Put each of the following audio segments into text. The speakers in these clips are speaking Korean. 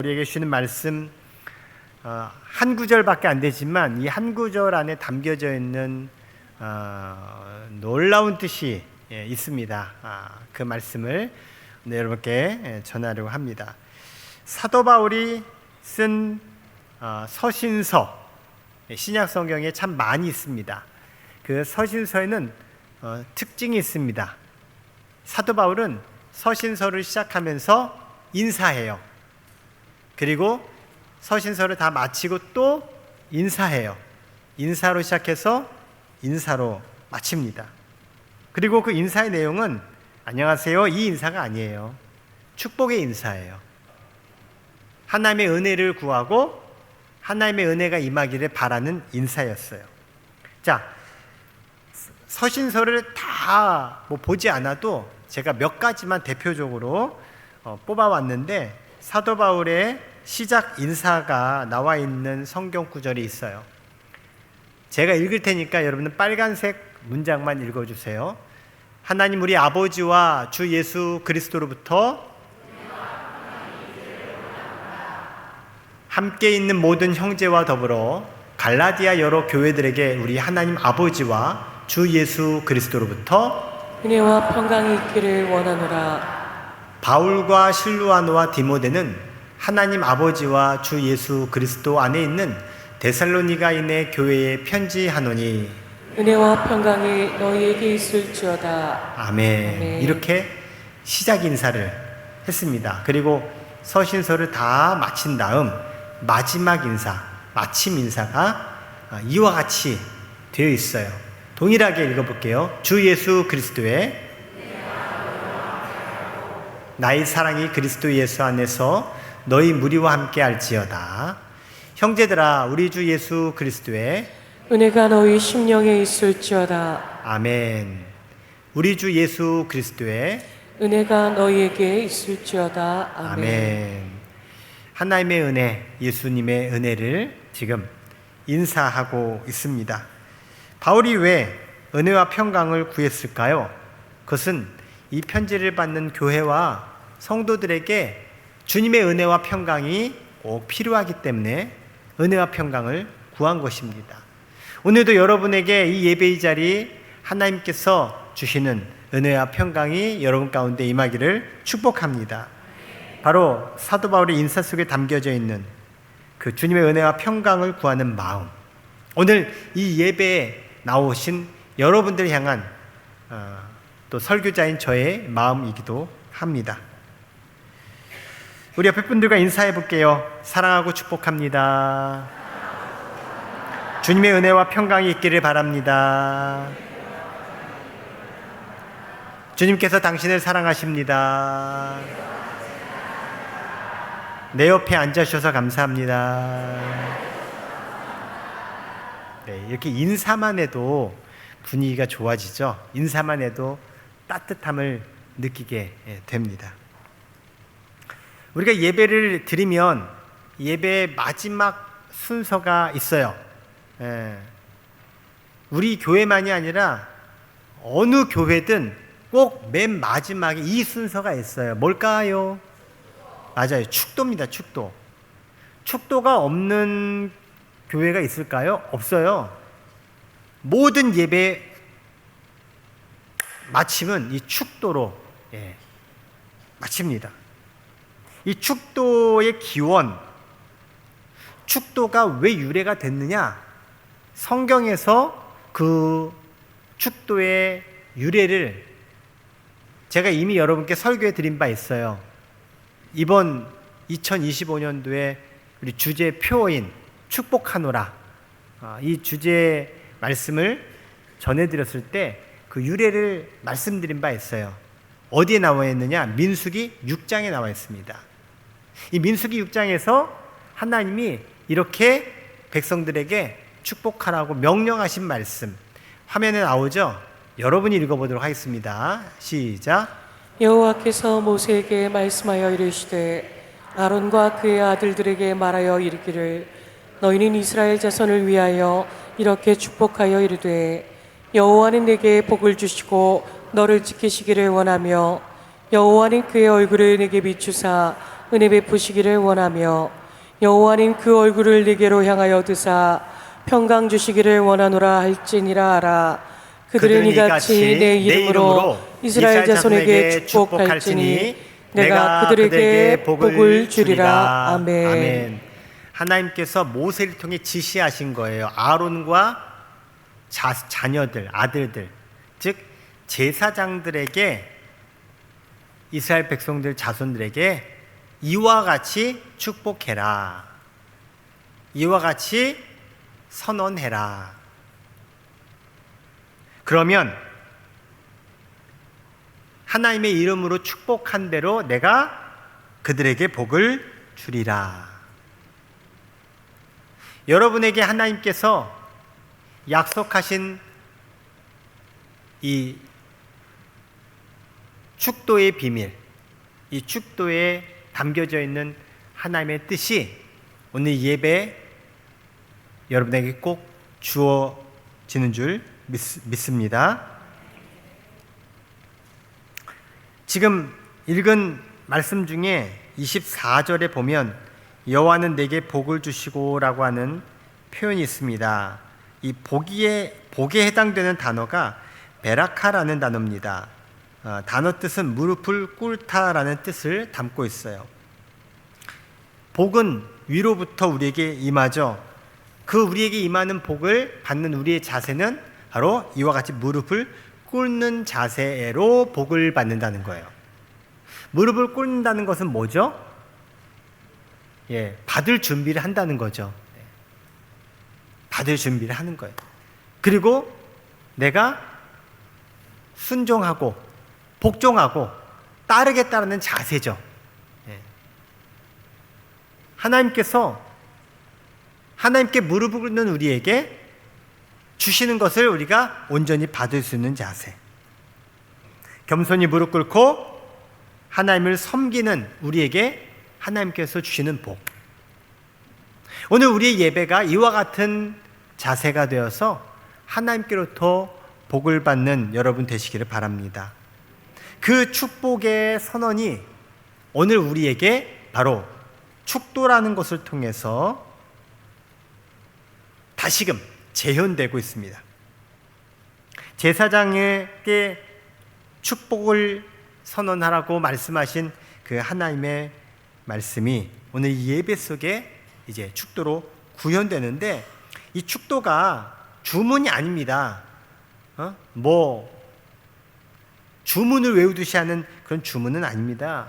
우리에게 주시는 말씀 한 구절밖에 안 되지만 이 한 구절 안에 담겨져 있는 놀라운 뜻이 있습니다. 그 말씀을 여러분께 전하려고 합니다. 사도 바울이 쓴 서신서, 신약 성경에 참 많이 있습니다. 그 서신서에는 특징이 있습니다. 사도 바울은 서신서를 시작하면서 인사해요. 그리고 서신서를 다 마치고 또 인사해요. 인사로 시작해서 인사로 마칩니다. 그리고 그 인사의 내용은 안녕하세요 이 인사가 아니에요. 축복의 인사예요. 하나님의 은혜를 구하고 하나님의 은혜가 임하기를 바라는 인사였어요. 자, 서신서를 다 보지 않아도 제가 몇 가지만 대표적으로 뽑아왔는데 사도 바울의 시작 인사가 나와 있는 성경 구절이 있어요. 제가 읽을 테니까 여러분은 빨간색 문장만 읽어주세요. 하나님 우리 아버지와 주 예수 그리스도로부터 함께 있는 모든 형제와 더불어 갈라디아 여러 교회들에게 우리 하나님 아버지와 주 예수 그리스도로부터 은혜와 평강이 있기를 원하노라. 바울과 실루아노와 디모데는 하나님 아버지와 주 예수 그리스도 안에 있는 데살로니가인의 교회에 편지하노니 은혜와 평강이 너희에게 있을지어다. 아멘. 아멘. 이렇게 시작 인사를 했습니다. 그리고 서신서를 다 마친 다음 마지막 인사, 마침 인사가 이와 같이 되어 있어요. 동일하게 읽어볼게요. 주 예수 그리스도의 나의 사랑이 그리스도 예수 안에서 너희 무리와 함께 할지어다. 형제들아 우리 주 예수 그리스도의 은혜가 너희 심령에 있을지어다. 아멘. 우리 주 예수 그리스도의 은혜가 너희에게 있을지어다. 아멘. 아멘. 하나님의 은혜, 예수님의 은혜를 지금 인사하고 있습니다. 바울이 왜 은혜와 평강을 구했을까요? 그것은 이 편지를 받는 교회와 성도들에게 주님의 은혜와 평강이 꼭 필요하기 때문에 은혜와 평강을 구한 것입니다. 오늘도 여러분에게 이 예배의 자리 하나님께서 주시는 은혜와 평강이 여러분 가운데 임하기를 축복합니다. 바로 사도 바울의 인사 속에 담겨져 있는 그 주님의 은혜와 평강을 구하는 마음, 오늘 이 예배에 나오신 여러분들을 향한 또 설교자인 저의 마음이기도 합니다. 우리 옆에 분들과 인사해 볼게요. 사랑하고 축복합니다. 주님의 은혜와 평강이 있기를 바랍니다. 주님께서 당신을 사랑하십니다. 내 옆에 앉아주셔서 감사합니다. 네, 이렇게 인사만 해도 분위기가 좋아지죠. 인사만 해도 따뜻함을 느끼게 됩니다. 우리가 예배를 드리면 예배의 마지막 순서가 있어요. 우리 교회만이 아니라 어느 교회든 꼭 맨 마지막에 이 순서가 있어요. 뭘까요? 맞아요. 축도입니다. 축도. 축도가 없는 교회가 있을까요? 없어요. 모든 예배 마침은 이 축도로 마칩니다. 이 축도의 기원, 축도가 왜 유래가 됐느냐? 성경에서 그 축도의 유래를 제가 이미 여러분께 설교해 드린 바 있어요. 이번 2025년도에 우리 주제 표어인 축복하노라, 이 주제 말씀을 전해드렸을 때 그 유래를 말씀드린 바 있어요. 어디에 나와 있느냐? 민수기 6장에 나와 있습니다. 이 민수기 6장에서 하나님이 이렇게 백성들에게 축복하라고 명령하신 말씀, 화면에 나오죠? 여러분이 읽어보도록 하겠습니다. 시작. 여호와께서 모세에게 말씀하여 이르시되 아론과 그의 아들들에게 말하여 이르기를 너희는 이스라엘 자손을 위하여 이렇게 축복하여 이르되 여호와는 내게 복을 주시고 너를 지키시기를 원하며 여호와는 그의 얼굴을 내게 비추사 은혜 베푸시기를 원하며 여호와님 그 얼굴을 네게로 향하여 드사 평강 주시기를 원하노라 할지니라 하라. 그들은 이같이 내 이름으로 이스라엘 자손에게 축복할지니 내가 그들에게 복을 주리라. 아멘. 하나님께서 모세를 통해 지시하신 거예요. 아론과 자녀들, 아들들, 즉 제사장들에게, 이스라엘 백성들 자손들에게 이와 같이 축복해라, 이와 같이 선언해라. 그러면 하나님의 이름으로 축복한 대로 내가 그들에게 복을 주리라. 여러분에게 하나님께서 약속하신 이 축도의 비밀, 이 축도에 담겨져 있는 하나님의 뜻이 오늘 예배 여러분에게 꼭 주어지는 줄 믿습니다. 지금 읽은 말씀 중에 24절에 보면 여호와는 내게 복을 주시고 라고 하는 표현이 있습니다. 이 복에 해당되는 단어가 베라카라는 단어입니다. 단어 뜻은 무릎을 꿇다라는 뜻을 담고 있어요. 복은 위로부터 우리에게 임하죠. 그 우리에게 임하는 복을 받는 우리의 자세는 바로 이와 같이 무릎을 꿇는 자세로 복을 받는다는 거예요. 무릎을 꿇는다는 것은 뭐죠? 받을 준비를 한다는 거죠. 받을 준비를 하는 거예요. 그리고 내가 순종하고 복종하고 따르겠다는 자세죠. 하나님께서 하나님께 무릎을 꿇는 우리에게 주시는 것을 우리가 온전히 받을 수 있는 자세, 겸손히 무릎 꿇고 하나님을 섬기는 우리에게 하나님께서 주시는 복. 오늘 우리의 예배가 이와 같은 자세가 되어서 하나님께로부터 복을 받는 여러분 되시기를 바랍니다. 그 축복의 선언이 오늘 우리에게 바로 축도라는 것을 통해서 다시금 재현되고 있습니다. 제사장에게 축복을 선언하라고 말씀하신 그 하나님의 말씀이 오늘 예배 속에 이제 축도로 구현되는데, 이 축도가 주문이 아닙니다. 주문을 외우듯이 하는 그런 주문은 아닙니다.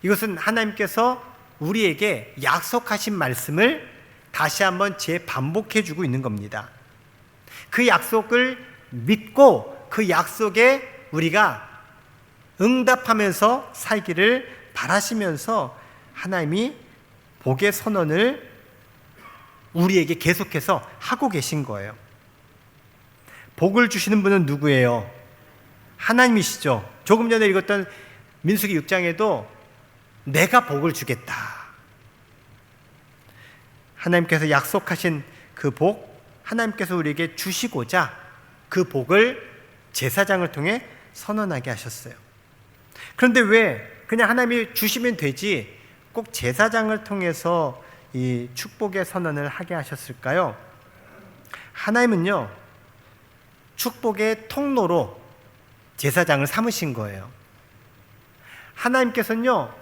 이것은 하나님께서 우리에게 약속하신 말씀을 다시 한번 재반복해 주고 있는 겁니다. 그 약속을 믿고 그 약속에 우리가 응답하면서 살기를 바라시면서 하나님이 복의 선언을 우리에게 계속해서 하고 계신 거예요. 복을 주시는 분은 누구예요? 하나님이시죠. 조금 전에 읽었던 민수기 6장에도 내가 복을 주겠다. 하나님께서 약속하신 그 복, 하나님께서 우리에게 주시고자 그 복을 제사장을 통해 선언하게 하셨어요. 그런데 왜 그냥 하나님이 주시면 되지 꼭 제사장을 통해서 이 축복의 선언을 하게 하셨을까요? 하나님은요, 축복의 통로로 제사장을 삼으신 거예요. 하나님께서는요,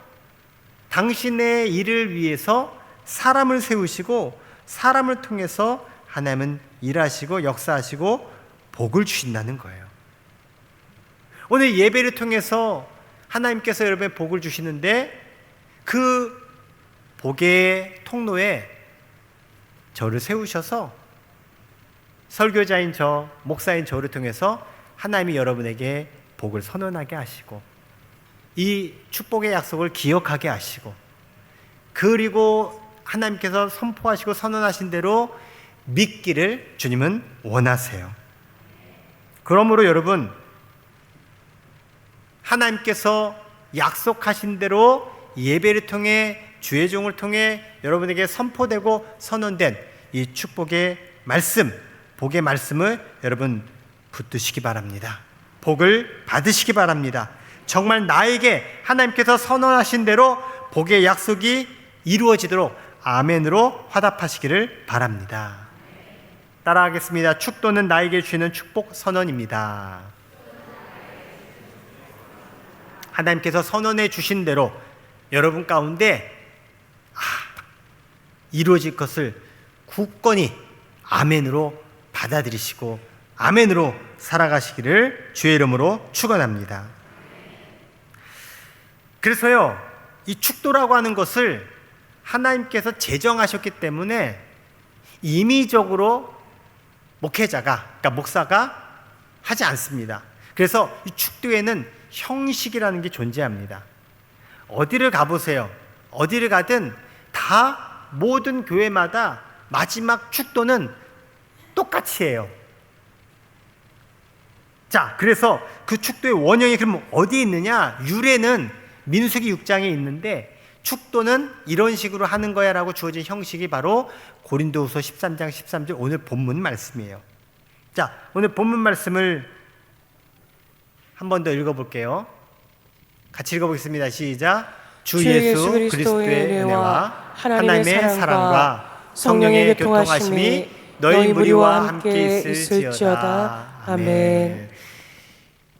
당신의 일을 위해서 사람을 세우시고 사람을 통해서 하나님은 일하시고 역사하시고 복을 주신다는 거예요. 오늘 예배를 통해서 하나님께서 여러분의 복을 주시는데, 그 복의 통로에 저를 세우셔서 설교자인 저, 목사인 저를 통해서 하나님이 여러분에게 복을 선언하게 하시고 이 축복의 약속을 기억하게 하시고, 그리고 하나님께서 선포하시고 선언하신 대로 믿기를 주님은 원하세요. 그러므로 여러분, 하나님께서 약속하신 대로 예배를 통해 주의 종을 통해 여러분에게 선포되고 선언된 이 축복의 말씀, 복의 말씀을 여러분 붙드시기 바랍니다. 복을 받으시기 바랍니다. 정말 나에게 하나님께서 선언하신 대로 복의 약속이 이루어지도록 아멘으로 화답하시기를 바랍니다. 따라하겠습니다. 축도는 나에게 주시는 축복 선언입니다. 하나님께서 선언해 주신 대로 여러분 가운데 이루어질 것을 굳건히 아멘으로 받아들이시고 아멘으로 살아가시기를 주의 이름으로 축원합니다. 그래서요, 이 축도라고 하는 것을 하나님께서 제정하셨기 때문에 임의적으로 목회자가, 그러니까 목사가 하지 않습니다. 그래서 이 축도에는 형식이라는 게 존재합니다. 어디를 가보세요. 어디를 가든 다 모든 교회마다 마지막 축도는 똑같이 해요. 자, 그래서 그 축도의 원형이 그럼 어디에 있느냐? 유래는 민수기 6장에 있는데 축도는 이런 식으로 하는 거야 라고 주어진 형식이 바로 고린도후서 13장 13절 오늘 본문 말씀이에요. 자, 오늘 본문 말씀을 한 번 더 읽어볼게요. 같이 읽어보겠습니다. 시작. 주 예수 그리스도의 은혜와 하나님의 사랑과 성령의 교통하심이 너희 무리와 함께 있을지어다. 아멘.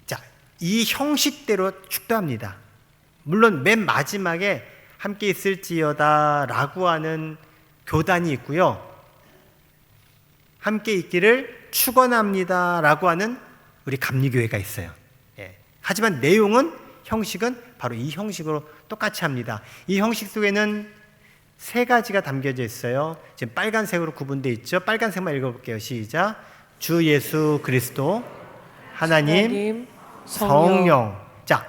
자, 이 형식대로 축도합니다. 물론 맨 마지막에 함께 있을지어다 라고 하는 교단이 있고요, 함께 있기를 축원합니다 라고 하는 우리 감리교회가 있어요. 하지만 내용은, 형식은 바로 이 형식으로 똑같이 합니다. 이 형식 속에는 세 가지가 담겨져 있어요. 지금 빨간색으로 구분되어 있죠. 빨간색만 읽어볼게요. 시작. 주 예수 그리스도, 하나님, 성령. 자,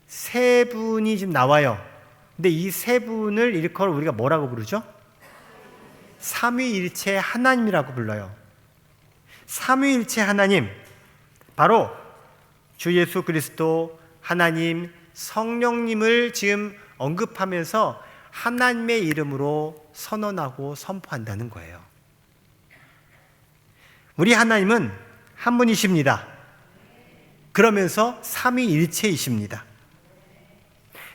세 분이 지금 나와요. 근데 이 세 분을 일컬어 우리가 뭐라고 부르죠? 삼위일체 하나님이라고 불러요. 삼위일체 하나님, 바로 주 예수 그리스도, 하나님, 성령님을 지금 언급하면서 하나님의 이름으로 선언하고 선포한다는 거예요. 우리 하나님은 한 분이십니다. 그러면서 삼위일체이십니다.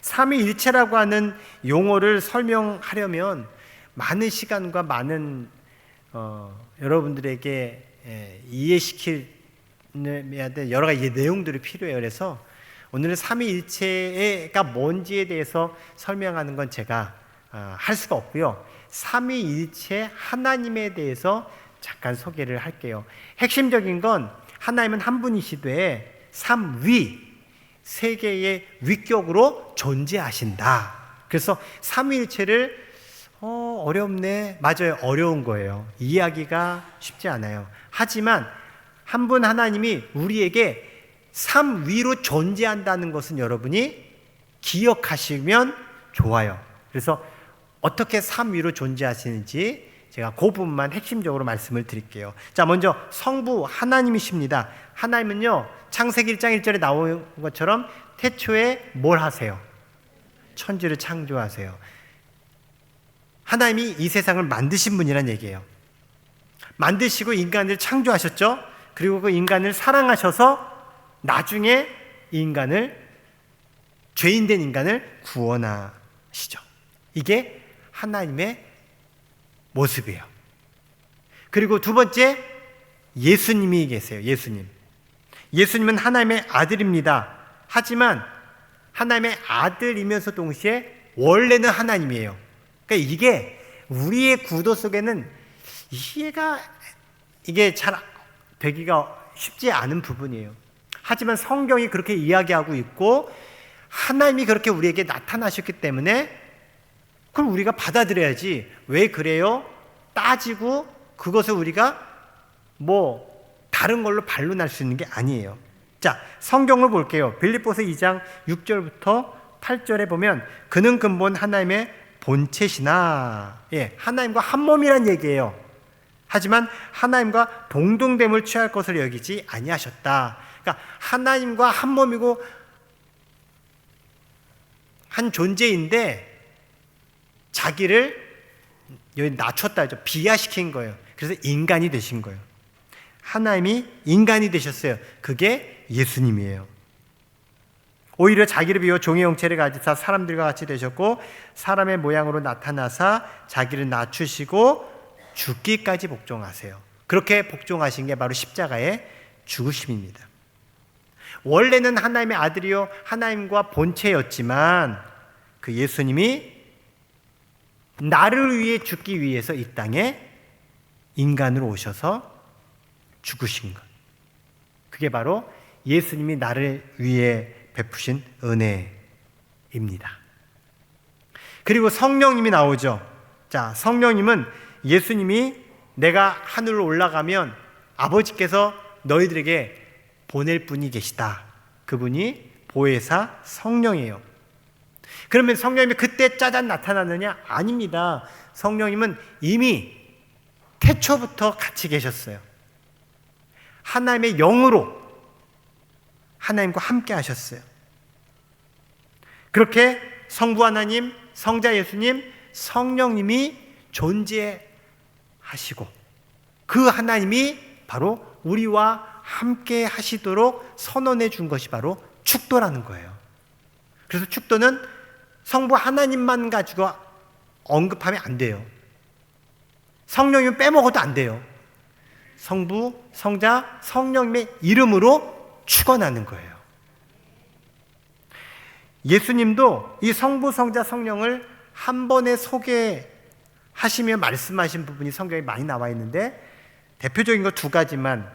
삼위일체라고 하는 용어를 설명하려면 많은 시간과 많은 여러분들에게 이해시킬 여러 가지 내용들이 필요해요. 그래서 오늘은 삼위일체가 뭔지에 대해서 설명하는 건 제가 할 수가 없고요. 삼위일체 하나님에 대해서 잠깐 소개를 할게요. 핵심적인 건 하나님은 한 분이시되 삼위, 세 개의 위격으로 존재하신다. 그래서 삼위일체를 어렵네. 맞아요. 어려운 거예요. 이해하기가 쉽지 않아요. 하지만 한 분 하나님이 우리에게 삼위로 존재한다는 것은 여러분이 기억하시면 좋아요. 그래서 어떻게 삼위로 존재하시는지 제가 그 부분만 핵심적으로 말씀을 드릴게요. 자, 먼저 성부 하나님이십니다. 하나님은요, 창세기 1장 1절에 나온 것처럼 태초에 뭘 하세요? 천지를 창조하세요. 하나님이 이 세상을 만드신 분이란 얘기예요. 만드시고 인간을 창조하셨죠. 그리고 그 인간을 사랑하셔서 나중에 이 인간을, 죄인된 인간을 구원하시죠. 이게 하나님의 모습이에요. 그리고 두 번째, 예수님이 계세요. 예수님은 하나님의 아들입니다. 하지만 하나님의 아들이면서 동시에 원래는 하나님이에요. 그러니까 이게 우리의 구도 속에는 이게 잘 되기가 쉽지 않은 부분이에요. 하지만 성경이 그렇게 이야기하고 있고 하나님이 그렇게 우리에게 나타나셨기 때문에 그럼 우리가 받아들여야지. 왜 그래요? 따지고 그것을 우리가 다른 걸로 반론할 수 있는 게 아니에요. 자, 성경을 볼게요. 빌립보서 2장 6절부터 8절에 보면 그는 근본 하나님의 본체시나, 하나님과 한 몸이란 얘기예요. 하지만 하나님과 동등됨을 취할 것을 여기지 아니하셨다. 그러니까 하나님과 한 몸이고 한 존재인데 자기를 여기 낮췄다 하죠. 비하시킨 거예요. 그래서 인간이 되신 거예요. 하나님이 인간이 되셨어요. 그게 예수님이에요. 오히려 자기를 비워 종의 형체를 가지사 사람들과 같이 되셨고 사람의 모양으로 나타나사 자기를 낮추시고 죽기까지 복종하세요. 그렇게 복종하신 게 바로 십자가의 죽으심입니다. 원래는 하나님의 아들이요 하나님과 본체였지만 그 예수님이 나를 위해 죽기 위해서 이 땅에 인간으로 오셔서 죽으신 것. 그게 바로 예수님이 나를 위해 베푸신 은혜입니다. 그리고 성령님이 나오죠. 자, 성령님은 예수님이 내가 하늘로 올라가면 아버지께서 너희들에게 보낼 분이 계시다. 그분이 보혜사 성령이에요. 그러면 성령님이 그때 짜잔 나타나느냐? 아닙니다. 성령님은 이미 태초부터 같이 계셨어요. 하나님의 영으로 하나님과 함께 하셨어요. 그렇게 성부 하나님, 성자 예수님, 성령님이 존재하시고 그 하나님이 바로 우리와 함께 하시도록 선언해 준 것이 바로 축도라는 거예요. 그래서 축도는 성부 하나님만 가지고 언급하면 안 돼요. 성령님은 빼먹어도 안 돼요. 성부, 성자, 성령님의 이름으로 축원하는 거예요. 예수님도 이 성부, 성자, 성령을 한 번에 소개하시며 말씀하신 부분이 성경에 많이 나와 있는데 대표적인 거 두 가지만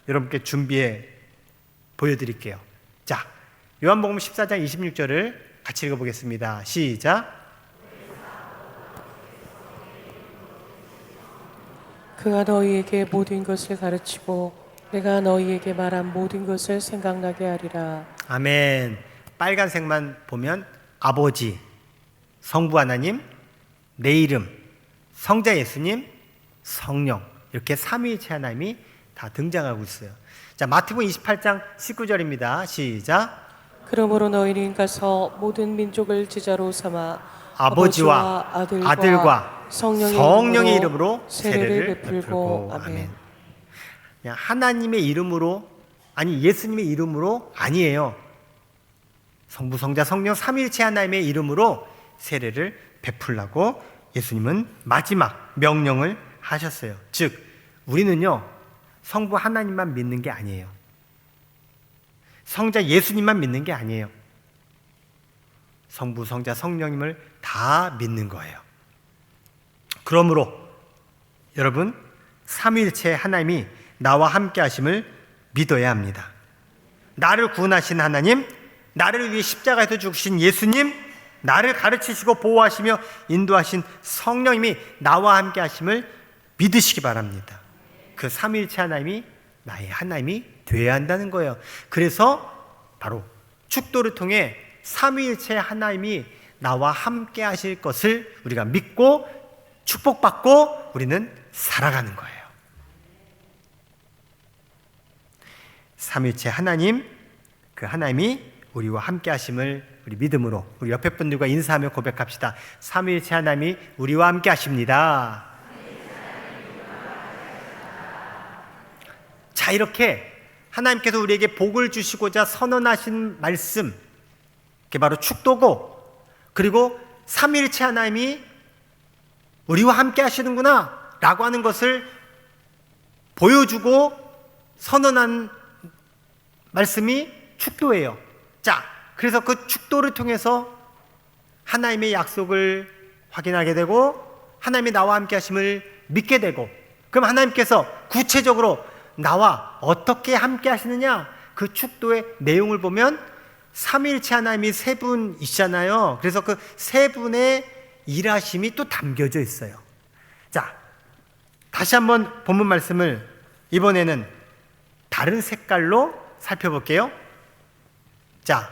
여러분께 준비해 보여드릴게요. 자, 요한복음 14장 26절을 같이 읽어보겠습니다. 시작. 그가 너희에게 모든 것을 가르치고 내가 너희에게 말한 모든 것을 생각나게 하리라. 아멘. 빨간색만 보면 아버지, 성부 하나님, 내 이름, 성자 예수님, 성령 이렇게 삼위일체 하나님이 다 등장하고 있어요. 자, 마태복음 28장 19절입니다. 시작. 그러므로 너희는 가서 모든 민족을 제자로 삼아 아버지와 아들과 성령의 이름으로 세례를 베풀고 아멘. 그냥 하나님의 이름으로, 아니 예수님의 이름으로 아니에요. 성부, 성자, 성령 삼위일체 하나님의 이름으로 세례를 베풀라고 예수님은 마지막 명령을 하셨어요. 즉 우리는요 성부 하나님만 믿는 게 아니에요. 성자 예수님만 믿는 게 아니에요. 성부, 성자, 성령님을 다 믿는 거예요. 그러므로 여러분 삼위일체 하나님이 나와 함께 하심을 믿어야 합니다. 나를 구원하신 하나님, 나를 위해 십자가에서 죽으신 예수님, 나를 가르치시고 보호하시며 인도하신 성령님이 나와 함께 하심을 믿으시기 바랍니다. 그 삼위일체 하나님이 나의 하나님이 되어야 한다는 거예요. 그래서 바로 축도를 통해 삼위일체 하나님이 나와 함께 하실 것을 우리가 믿고 축복받고 우리는 살아가는 거예요. 삼위일체 하나님, 그 하나님이 우리와 함께 하심을 우리 믿음으로 우리 옆에 분들과 인사하며 고백합시다. 삼위일체 하나님이 우리와 함께 하십니다. 자, 이렇게 하나님께서 우리에게 복을 주시고자 선언하신 말씀, 그게 바로 축도고, 그리고 삼위일체 하나님이 우리와 함께 하시는구나 라고 하는 것을 보여주고 선언한 말씀이 축도예요. 자, 그래서 그 축도를 통해서 하나님의 약속을 확인하게 되고 하나님이 나와 함께 하심을 믿게 되고, 그럼 하나님께서 구체적으로 나와 어떻게 함께 하시느냐, 그 축도의 내용을 보면 삼위일체 하나님이 세 분이시잖아요. 그래서 그 세 분의 일하심이 또 담겨져 있어요. 자, 다시 한번 본문 말씀을 이번에는 다른 색깔로 살펴볼게요. 자,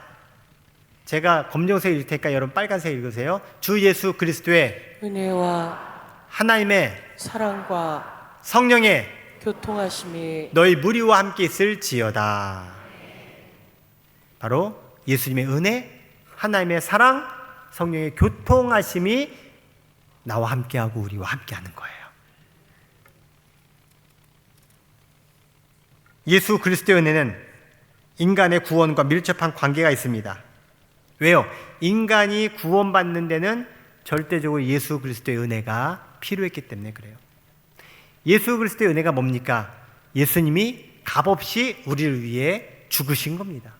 제가 검정색 읽을 테니까 여러분 빨간색 읽으세요. 주 예수 그리스도의 은혜와 하나님의 사랑과 성령의 교통하심이 너희 무리와 함께 있을지어다. 바로 예수님의 은혜, 하나님의 사랑, 성령의 교통하심이 나와 함께하고 우리와 함께하는 거예요. 예수 그리스도의 은혜는 인간의 구원과 밀접한 관계가 있습니다. 왜요? 인간이 구원받는 데는 절대적으로 예수 그리스도의 은혜가 필요했기 때문에 그래요. 예수 그리스도의 은혜가 뭡니까? 예수님이 값없이 우리를 위해 죽으신 겁니다.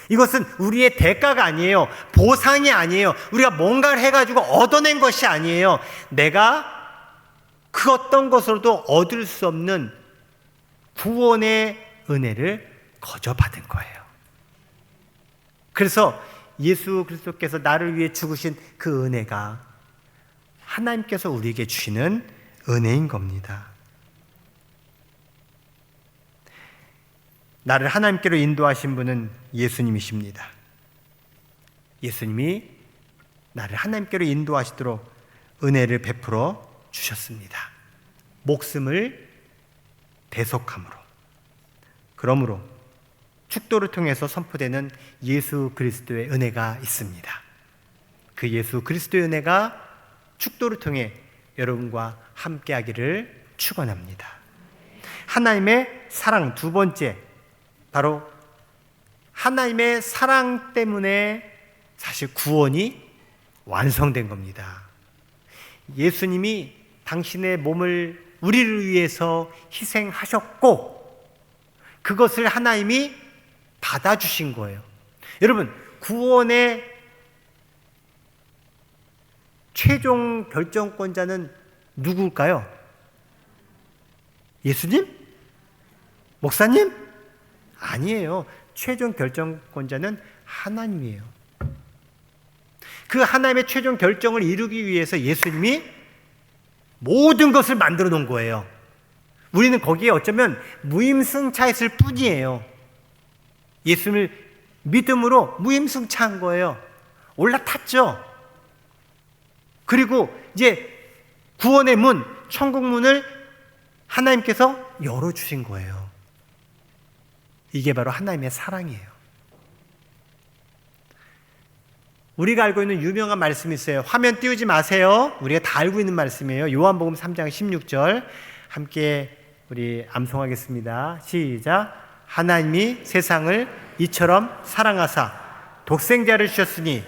이것은 우리의 대가가 아니에요. 보상이 아니에요. 우리가 뭔가를 해가지고 얻어낸 것이 아니에요. 내가 그 어떤 것으로도 얻을 수 없는 구원의 은혜를 거저 받은 거예요. 그래서 예수 그리스도께서 나를 위해 죽으신 그 은혜가 하나님께서 우리에게 주시는 은혜인 겁니다. 나를 하나님께로 인도하신 분은 예수님이십니다. 예수님이 나를 하나님께로 인도하시도록 은혜를 베풀어 주셨습니다. 목숨을 대속함으로. 그러므로 축도를 통해서 선포되는 예수 그리스도의 은혜가 있습니다. 그 예수 그리스도의 은혜가 축도를 통해 여러분과 함께하기를 축원합니다. 하나님의 사랑 두 번째, 바로 하나님의 사랑 때문에 사실 구원이 완성된 겁니다. 예수님이 당신의 몸을 우리를 위해서 희생하셨고 그것을 하나님이 받아주신 거예요. 여러분, 구원의 최종 결정권자는 누구일까요? 예수님? 목사님? 아니에요. 최종 결정권자는 하나님이에요. 그 하나님의 최종 결정을 이루기 위해서 예수님이 모든 것을 만들어 놓은 거예요. 우리는 거기에 어쩌면 무임승차했을 뿐이에요. 예수님을 믿음으로 무임승차한 거예요. 올라탔죠. 그리고 이제 구원의 문, 천국 문을 하나님께서 열어주신 거예요. 이게 바로 하나님의 사랑이에요. 우리가 알고 있는 유명한 말씀이 있어요. 화면 띄우지 마세요. 우리가 다 알고 있는 말씀이에요. 요한복음 3장 16절 함께 우리 암송하겠습니다. 시작. 하나님이 세상을 이처럼 사랑하사 독생자를 주셨으니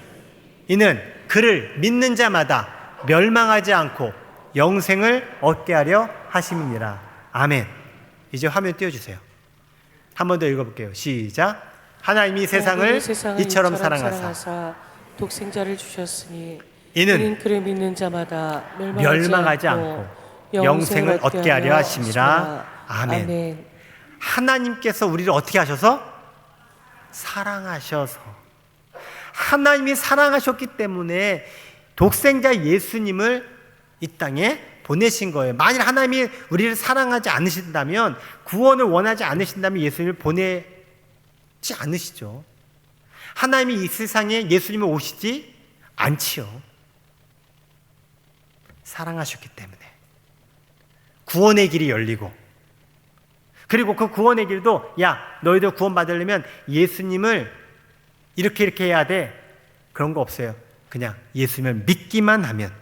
이는 그를 믿는 자마다 멸망하지 않고 영생을 얻게 하려 하심이니라. 아멘. 이제 화면 띄워주세요. 한 번 더 읽어볼게요. 시작. 하나님이 세상을 이처럼 사랑하사 독생자를 주셨으니 이는 그를 믿는 자마다 멸망하지 않고 영생을 얻게 하려 하심이라. 아멘. 아멘. 하나님께서 우리를 어떻게 하셔서? 사랑하셔서. 하나님이 사랑하셨기 때문에 독생자 예수님을 이 땅에 보내신 거예요. 만일 하나님이 우리를 사랑하지 않으신다면, 구원을 원하지 않으신다면 예수님을 보내지 않으시죠. 하나님이 이 세상에 예수님을 오시지 않지요. 사랑하셨기 때문에 구원의 길이 열리고, 그리고 그 구원의 길도 야 너희들 구원 받으려면 예수님을 이렇게 해야 돼, 그런 거 없어요. 그냥 예수님을 믿기만 하면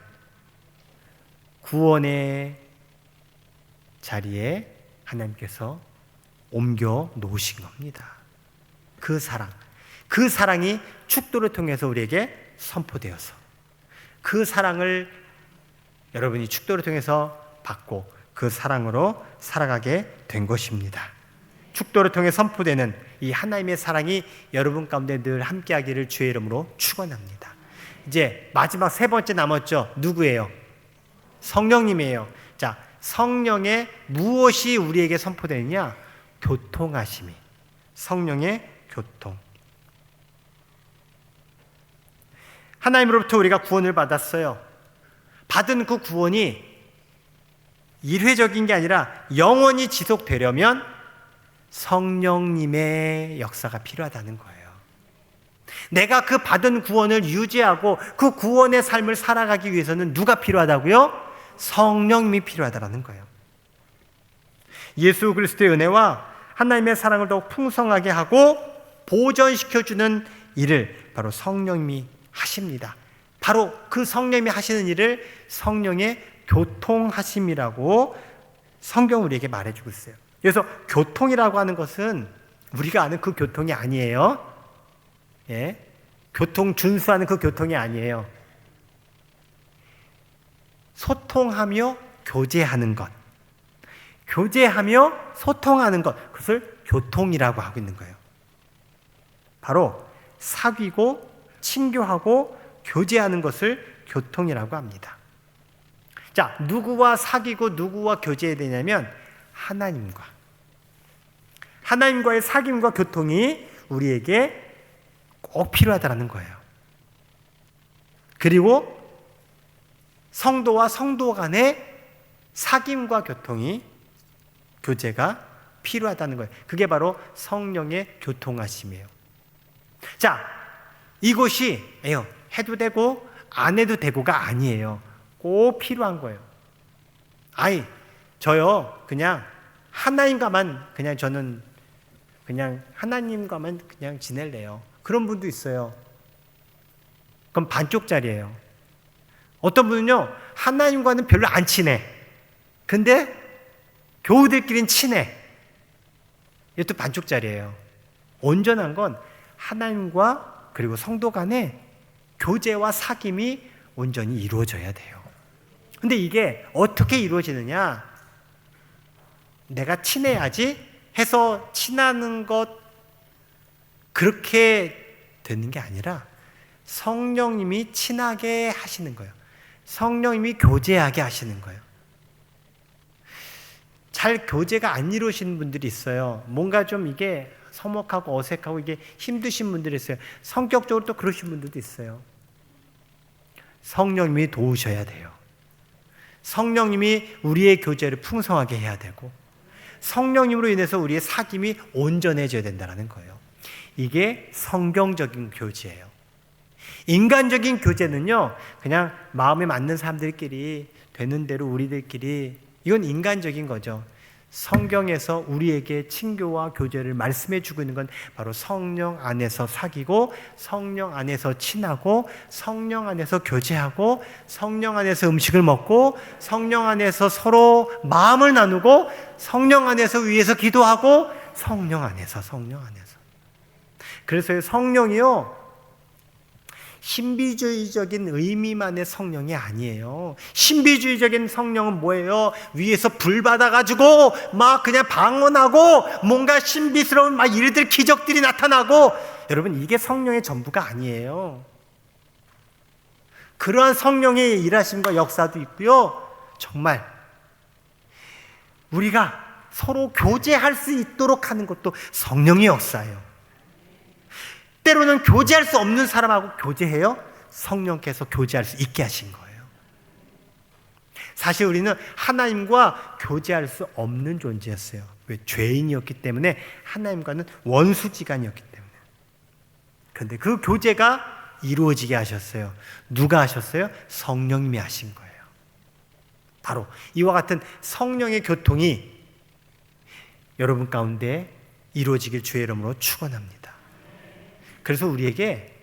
구원의 자리에 하나님께서 옮겨 놓으신 겁니다. 그 사랑, 그 사랑이 축도를 통해서 우리에게 선포되어서 그 사랑을 여러분이 축도를 통해서 받고 그 사랑으로 살아가게 된 것입니다. 축도를 통해 선포되는 이 하나님의 사랑이 여러분 가운데 늘 함께하기를 주의 이름으로 축원합니다. 이제 마지막 세 번째 남았죠. 누구예요? 성령님이에요. 자, 성령의 무엇이 우리에게 선포되느냐? 교통하심이. 성령의 교통. 하나님으로부터 우리가 구원을 받았어요. 받은 그 구원이 일회적인 게 아니라 영원히 지속되려면 성령님의 역사가 필요하다는 거예요. 내가 그 받은 구원을 유지하고 그 구원의 삶을 살아가기 위해서는 누가 필요하다고요? 성령님이 필요하다는 거예요. 예수 그리스도의 은혜와 하나님의 사랑을 더욱 풍성하게 하고 보존시켜주는 일을 바로 성령님이 하십니다. 바로 그 성령님이 하시는 일을 성령의 교통하심이라고 성경 우리에게 말해주고 있어요. 그래서 교통이라고 하는 것은 우리가 아는 그 교통이 아니에요. 예, 교통 준수하는 그 교통이 아니에요. 소통하며 교제하는 것, 교제하며 소통하는 것, 그것을 교통이라고 하고 있는 거예요. 바로 사귀고 친교하고 교제하는 것을 교통이라고 합니다. 자, 누구와 사귀고 누구와 교제해야 되냐면 하나님과의 사귐과 교통이 우리에게 꼭 필요하다는 거예요. 그리고 성도와 성도 간의 사귐과 교통이, 교제가 필요하다는 거예요. 그게 바로 성령의 교통하심이에요. 자, 이것이 해도 되고 안 해도 되고가 아니에요. 꼭 필요한 거예요. 저요 그냥 하나님과만 저는 하나님과만 지낼래요. 그런 분도 있어요. 그럼 반쪽짜리예요. 어떤 분은요 하나님과는 별로 안 친해. 근데 교우들끼리는 친해. 이것도 반쪽짜리예요. 온전한 건 하나님과 그리고 성도 간의 교제와 사귐이 온전히 이루어져야 돼요. 근데 이게 어떻게 이루어지느냐? 내가 친해야지 해서 친하는 것, 그렇게 되는 게 아니라 성령님이 친하게 하시는 거예요. 성령님이 교제하게 하시는 거예요. 잘 교제가 안 이루어지는 분들이 있어요. 뭔가 좀 이게 서먹하고 어색하고 이게 힘드신 분들이 있어요. 성격적으로 또 그러신 분들도 있어요. 성령님이 도우셔야 돼요. 성령님이 우리의 교제를 풍성하게 해야 되고, 성령님으로 인해서 우리의 사귐이 온전해져야 된다는 거예요. 이게 성경적인 교제예요. 인간적인 교제는요, 그냥 마음에 맞는 사람들끼리 되는 대로 우리들끼리, 이건 인간적인 거죠. 성경에서 우리에게 친교와 교제를 말씀해 주고 있는 건 바로 성령 안에서 사귀고, 성령 안에서 친하고, 성령 안에서 교제하고, 성령 안에서 음식을 먹고, 성령 안에서 서로 마음을 나누고, 성령 안에서 위에서 기도하고, 성령 안에서. 그래서 성령이요, 신비주의적인 의미만의 성령이 아니에요. 신비주의적인 성령은 뭐예요? 위에서 불 받아가지고 막 그냥 방언하고 뭔가 신비스러운 막 일들, 기적들이 나타나고, 여러분 이게 성령의 전부가 아니에요. 그러한 성령의 일하심과 역사도 있고요, 정말 우리가 서로 교제할 수 있도록 하는 것도 성령의 역사예요. 때로는 교제할 수 없는 사람하고 교제해요. 성령께서 교제할 수 있게 하신 거예요. 사실 우리는 하나님과 교제할 수 없는 존재였어요. 왜? 죄인이었기 때문에, 하나님과는 원수지간이었기 때문에. 그런데 그 교제가 이루어지게 하셨어요. 누가 하셨어요? 성령님이 하신 거예요. 바로 이와 같은 성령의 교통이 여러분 가운데 이루어지길 주의 이름으로 축원합니다. 그래서 우리에게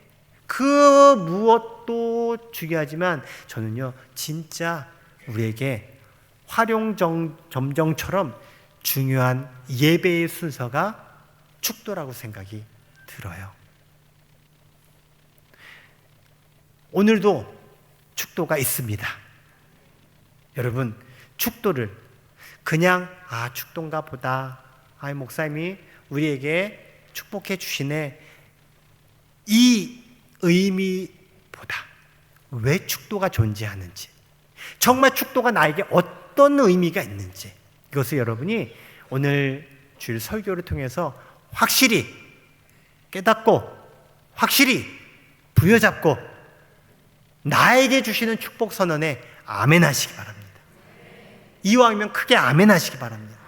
그 무엇도 중요하지만, 저는요 진짜 우리에게 활용점정처럼 중요한 예배의 순서가 축도라고 생각이 들어요. 오늘도 축도가 있습니다. 여러분, 축도를 그냥 축도인가 보다, 목사님이 우리에게 축복해 주시네, 이 의미보다 왜 축도가 존재하는지, 정말 축도가 나에게 어떤 의미가 있는지, 이것을 여러분이 오늘 주일 설교를 통해서 확실히 깨닫고 확실히 부여잡고 나에게 주시는 축복 선언에 아멘 하시기 바랍니다. 이왕이면 크게 아멘 하시기 바랍니다.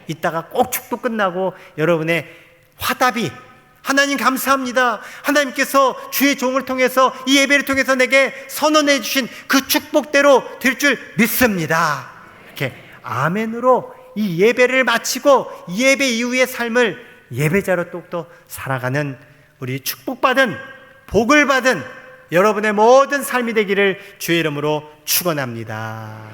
이따가 꼭 축도 끝나고 여러분의 화답이, 하나님 감사합니다, 하나님께서 주의 종을 통해서 이 예배를 통해서 내게 선언해 주신 그 축복대로 될 줄 믿습니다, 이렇게 아멘으로 이 예배를 마치고 예배 이후의 삶을 예배자로 또 살아가는 우리 축복받은, 복을 받은 여러분의 모든 삶이 되기를 주의 이름으로 축원합니다.